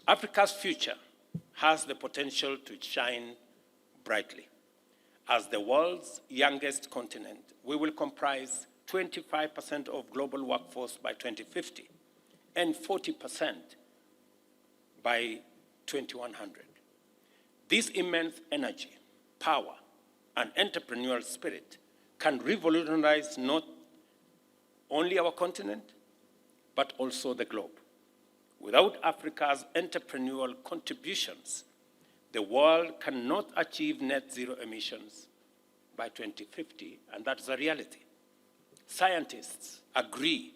Africa's future has the potential to shine brightly. As the world's youngest continent, we will comprise 25% of global workforce by 2050 and 40% by 2100. This immense energy, power, and entrepreneurial spirit can revolutionize not only our continent, but also the globe. Without Africa's entrepreneurial contributions, the world cannot achieve net zero emissions by 2050, and that's a reality. Scientists agree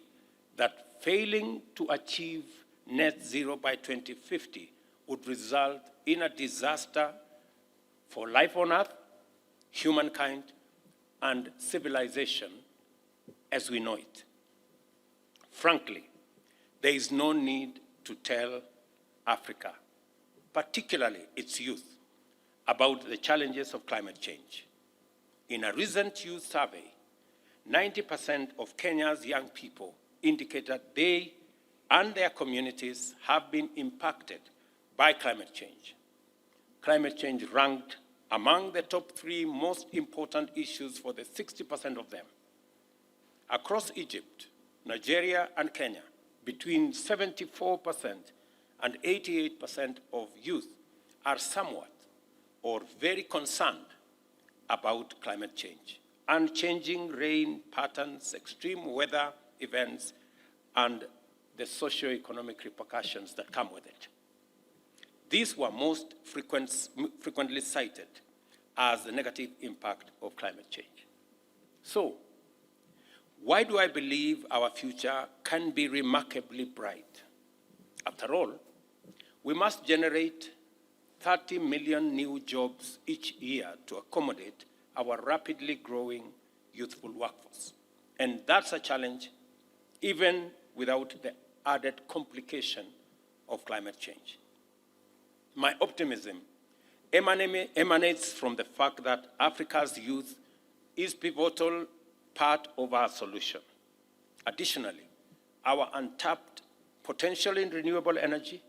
that failing to achieve net zero by 2050 would result in a disaster for life on Earth, humankind, and civilization as we know it. Frankly, there is no need to tell Africa, particularly its youth, about the challenges of climate change. In a recent youth survey, 90% of Kenya's young people indicated they and their communities have been impacted by climate change. Climate change ranked among the top 3 most important issues for the 60% of them. Across Egypt, Nigeria, and Kenya, between 74% and 88% of youth are somewhat or very concerned about climate change and changing rain patterns, extreme weather events, and the socio-economic repercussions that come with it. These were most frequently cited as the negative impact of climate change. So, why do I believe our future can be remarkably bright? After all, we must generate 30 million new jobs each year to accommodate our rapidly growing youthful workforce. And that's a challenge even without the added complication of climate change. My optimism emanates from the fact that Africa's youth is pivotal part of our solution. Additionally, our untapped potential in renewable energy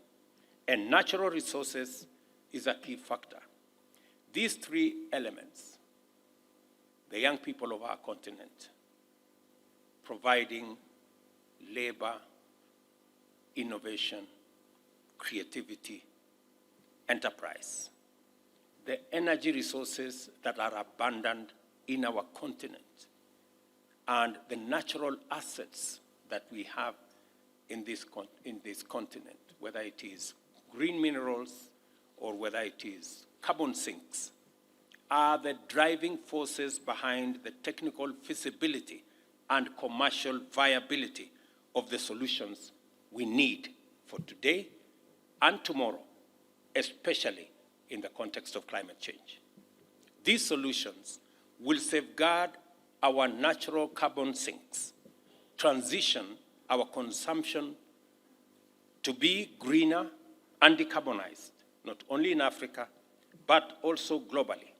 and natural resources is a key factor. These 3 elements, the young people of our continent, providing labor, innovation, creativity, enterprise, the energy resources that are abundant in our continent, and the natural assets that we have in this continent, whether it is green minerals or whether it is carbon sinks, are the driving forces behind the technical feasibility and commercial viability of the solutions we need for today and tomorrow, especially in the context of climate change. These solutions will safeguard our natural carbon sinks, transition our consumption to be greener and decarbonized, not only in Africa, but also globally,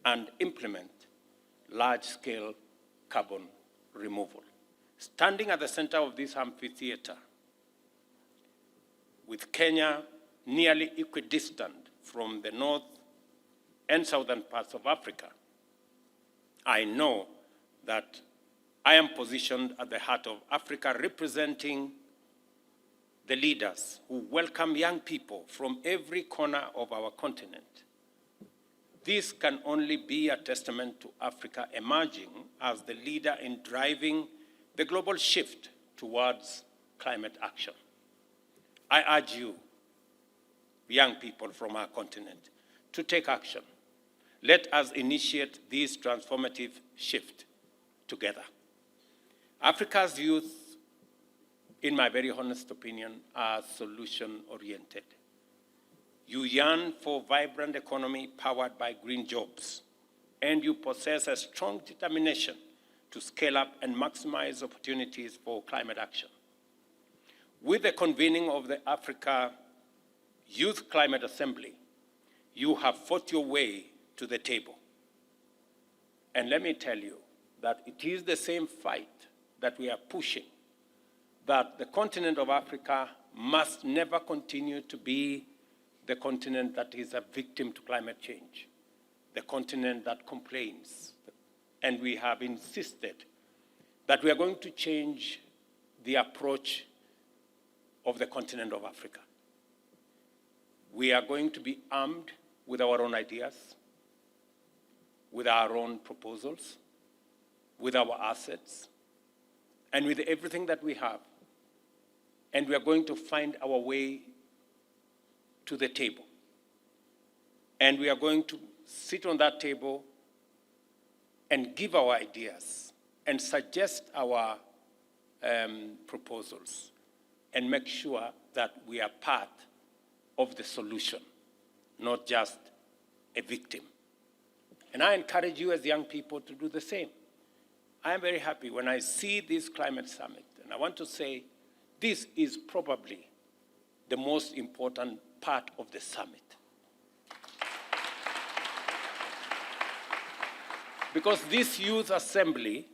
and implement large-scale carbon removal. Standing at the center of this amphitheater, with Kenya nearly equidistant from the north and southern parts of Africa, I know that I am positioned at the heart of Africa, representing the leaders who welcome young people from every corner of our continent. This can only be a testament to Africa emerging as the leader in driving the global shift towards climate action. I urge you, young people from our continent, to take action. Let us initiate this transformative shift together. Africa's youth, in my very honest opinion, are solution-oriented. You yearn for a vibrant economy powered by green jobs, and you possess a strong determination to scale up and maximize opportunities for climate action. With the convening of the Africa Youth Climate Assembly, you have fought your way to the table. And let me tell you that it is the same fight that we are pushing, that the continent of Africa must never continue to be the continent that is a victim to climate change, the continent that complains. And we have insisted that we are going to change the approach of the continent of Africa. We are going to be armed with our own ideas, with our own proposals, with our assets, and with everything that we have. And we are going to find our way to the table. And we are going to sit on that table and give our ideas and suggest our proposals and make sure that we are part of the solution, not just a victim. And I encourage you as young people to do the same. I am very happy when I see this climate summit, and I want to say this is probably the most important part of the summit. Because this youth assembly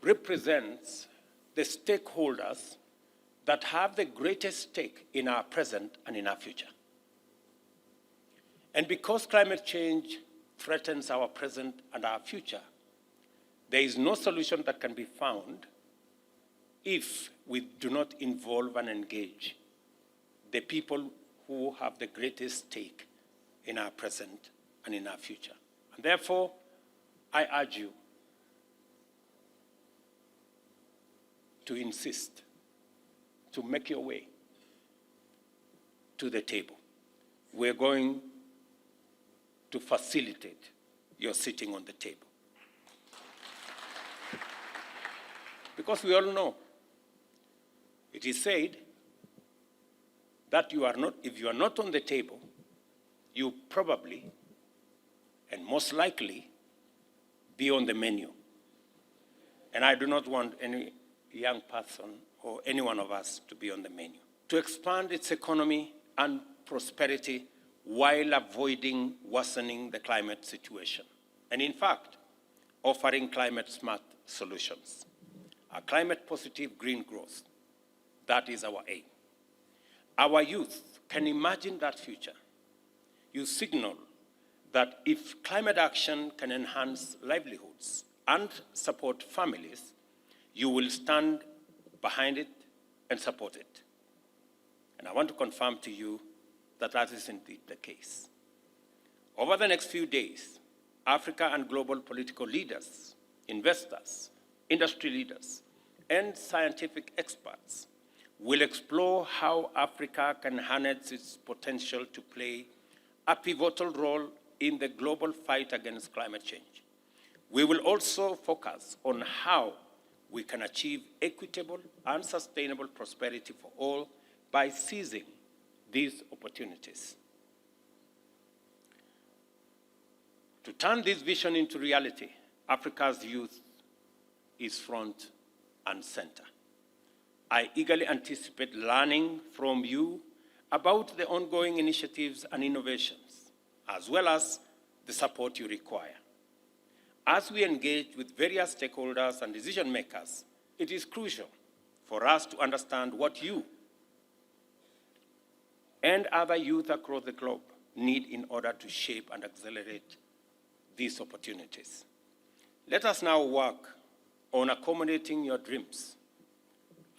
represents the stakeholders that have the greatest stake in our present and in our future. And because climate change threatens our present and our future, there is no solution that can be found if we do not involve and engage the people who have the greatest stake in our present and in our future. And therefore, I urge you to insist, to make your way to the table. We're going to facilitate your sitting on the table. Because we all know, it is said that if you are not on the table, you probably and most likely be on the menu. And I do not want any young person or any one of us to be on the menu. To expand its economy and prosperity while avoiding worsening the climate situation. And in fact, offering climate-smart solutions. A climate-positive green growth, that is our aim. Our youth can imagine that future. You signal that if climate action can enhance livelihoods and support families, you will stand behind it and support it. And I want to confirm to you that that is indeed the case. Over the next few days, Africa and global political leaders, investors, industry leaders, and scientific experts will explore how Africa can harness its potential to play a pivotal role in the global fight against climate change. We will also focus on how we can achieve equitable and sustainable prosperity for all by seizing these opportunities. To turn this vision into reality, Africa's youth is front and center. I eagerly anticipate learning from you about the ongoing initiatives and innovations, as well as the support you require. As we engage with various stakeholders and decision makers, it is crucial for us to understand what you and other youth across the globe need in order to shape and accelerate these opportunities. Let us now work on accommodating your dreams,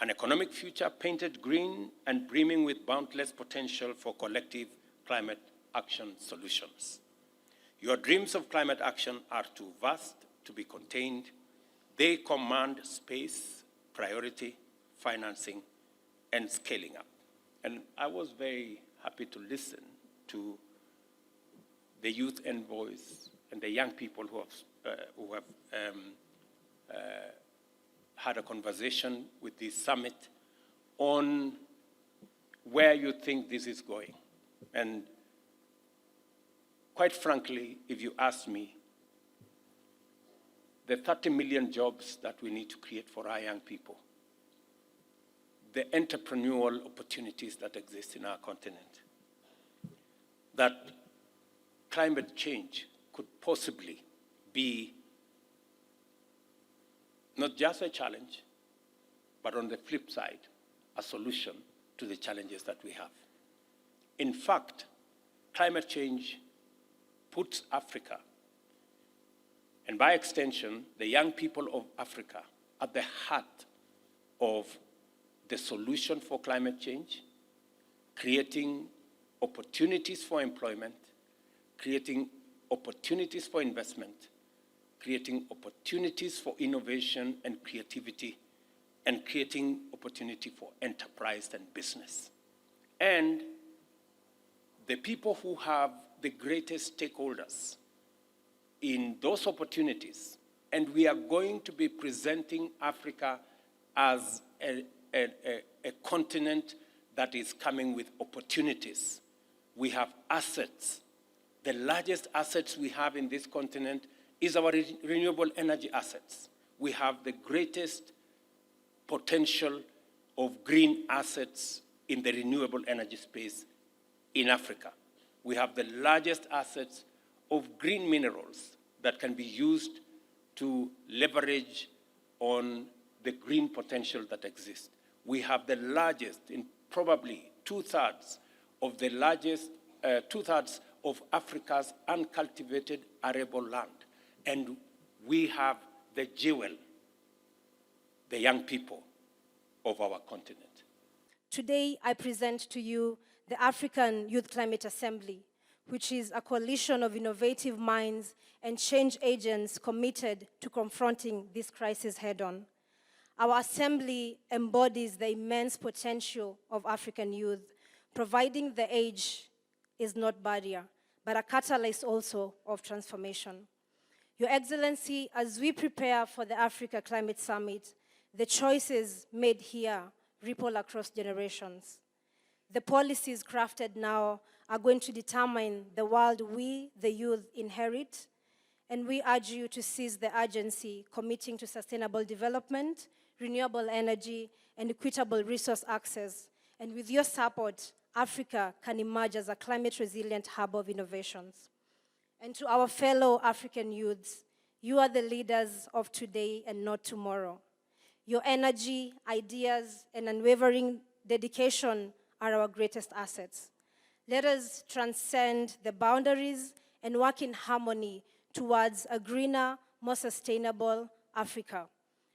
an economic future painted green and brimming with boundless potential for collective climate action solutions. Your dreams of climate action are too vast to be contained. They command space, priority, financing, and scaling up. And I was very happy to listen to the youth envoys and the young people who have had a conversation with this summit on where you think this is going. And quite frankly, if you ask me, the 30 million jobs that we need to create for our young people, the entrepreneurial opportunities that exist in our continent, that climate change could possibly be not just a challenge, but on the flip side, a solution to the challenges that we have. In fact, climate change puts Africa, and by extension, the young people of Africa, at the heart of the solution for climate change, creating opportunities for employment, creating opportunities for investment, creating opportunities for innovation and creativity, and creating opportunity for enterprise and business. And the people who have the greatest stakeholders in those opportunities, and we are going to be presenting Africa as a continent that is coming with opportunities. We have assets. The largest assets we have in this continent is our renewable energy assets. We have the greatest potential of green assets in the renewable energy space in Africa. We have the largest assets of green minerals that can be used to leverage on the green potential that exists. We have the largest, in probably two-thirds of the largest, two-thirds of Africa's uncultivated arable land. And we have the jewel, the young people of our continent. Today, I present to you the African Youth Climate Assembly, which is a coalition of innovative minds and change agents committed to confronting this crisis head-on. Our assembly embodies the immense potential of African youth, providing the age is not barrier, but a catalyst also of transformation. Your Excellency, as we prepare for the Africa Climate Summit, the choices made here ripple across generations. The policies crafted now are going to determine the world we, the youth, inherit, and we urge you to seize the urgency, committing to sustainable development, renewable energy, and equitable resource access. And with your support, Africa can emerge as a climate-resilient hub of innovations. And to our fellow African youths, you are the leaders of today and not tomorrow. Your energy, ideas, and unwavering dedication are our greatest assets. Let us transcend the boundaries and work in harmony towards a greener, more sustainable Africa.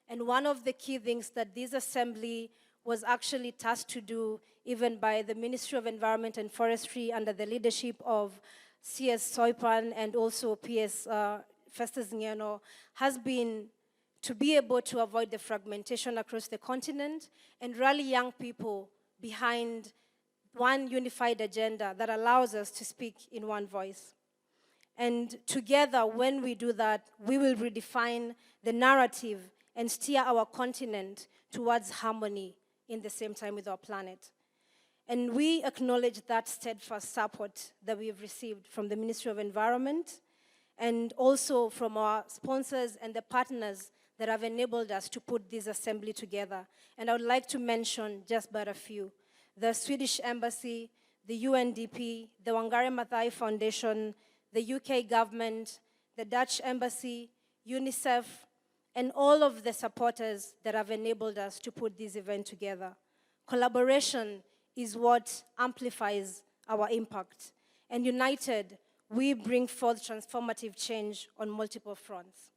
And one of the key things that this assembly was actually tasked to do, even by the Ministry of Environment and Forestry under the leadership of CS Soipan and also PS Festus Ngeno, has been to be able to avoid the fragmentation across the continent and rally young people behind one unified agenda that allows us to speak in one voice. And together, when we do that, we will redefine the narrative and steer our continent towards harmony in the same time with our planet. And we acknowledge that steadfast support that we have received from the Ministry of Environment and also from our sponsors and the partners that have enabled us to put this assembly together. And I would like to mention just but a few. The Swedish Embassy, the UNDP, the Wangari Maathai Foundation, the UK government, the Dutch Embassy, UNICEF, and all of the supporters that have enabled us to put this event together. Collaboration is what amplifies our impact. And united, we bring forth transformative change on multiple fronts.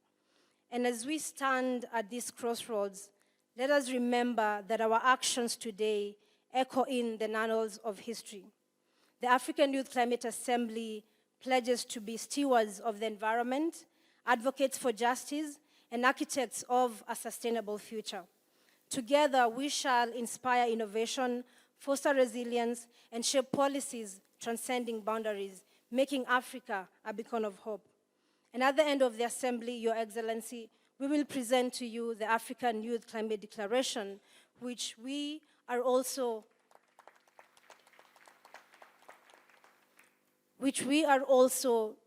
And as we stand at this crossroads, let us remember that our actions today echo in the annals of history. The African Youth Climate Assembly pledges to be stewards of the environment, advocates for justice, and architects of a sustainable future. Together, we shall inspire innovation, foster resilience, and shape policies transcending boundaries, making Africa a beacon of hope. And at the end of the assembly, Your Excellency, we will present to you the African Youth Climate Declaration, which we are also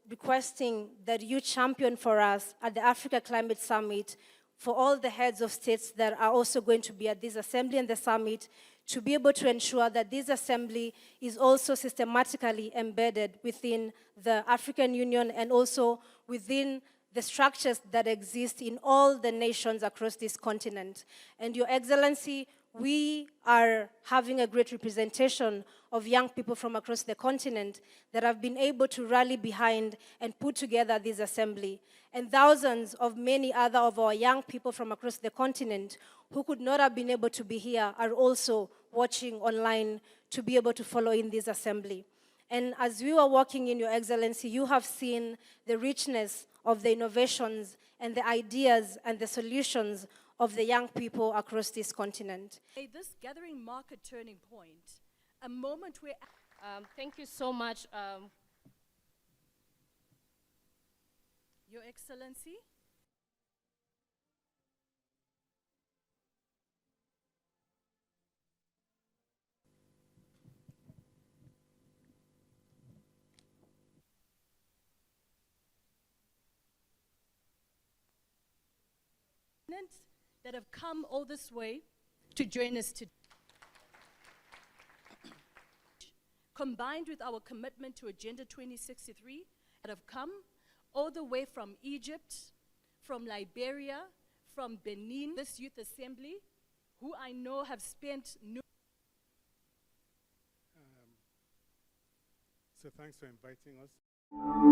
requesting that you champion for us at the Africa Climate Summit for all the heads of states that are also going to be at this assembly and the summit, to be able to ensure that this assembly is also systematically embedded within the African Union and also within the structures that exist in all the nations across this continent. And Your Excellency, we are having a great representation of young people from across the continent that have been able to rally behind and put together this assembly. And thousands of many other of our young people from across the continent who could not have been able to be here are also watching online to be able to follow in this assembly. And as we were walking in, Your Excellency, you have seen the richness of the innovations and the ideas and the solutions of the young people across this continent. This gathering marked a turning point, a moment where... Thank you so much. Your Excellency. That have come all this way to join us today. Combined with our commitment to Agenda 2063, that have come all the way from Egypt, from Liberia, from Benin, this youth assembly, who I know have spent So thanks for inviting us.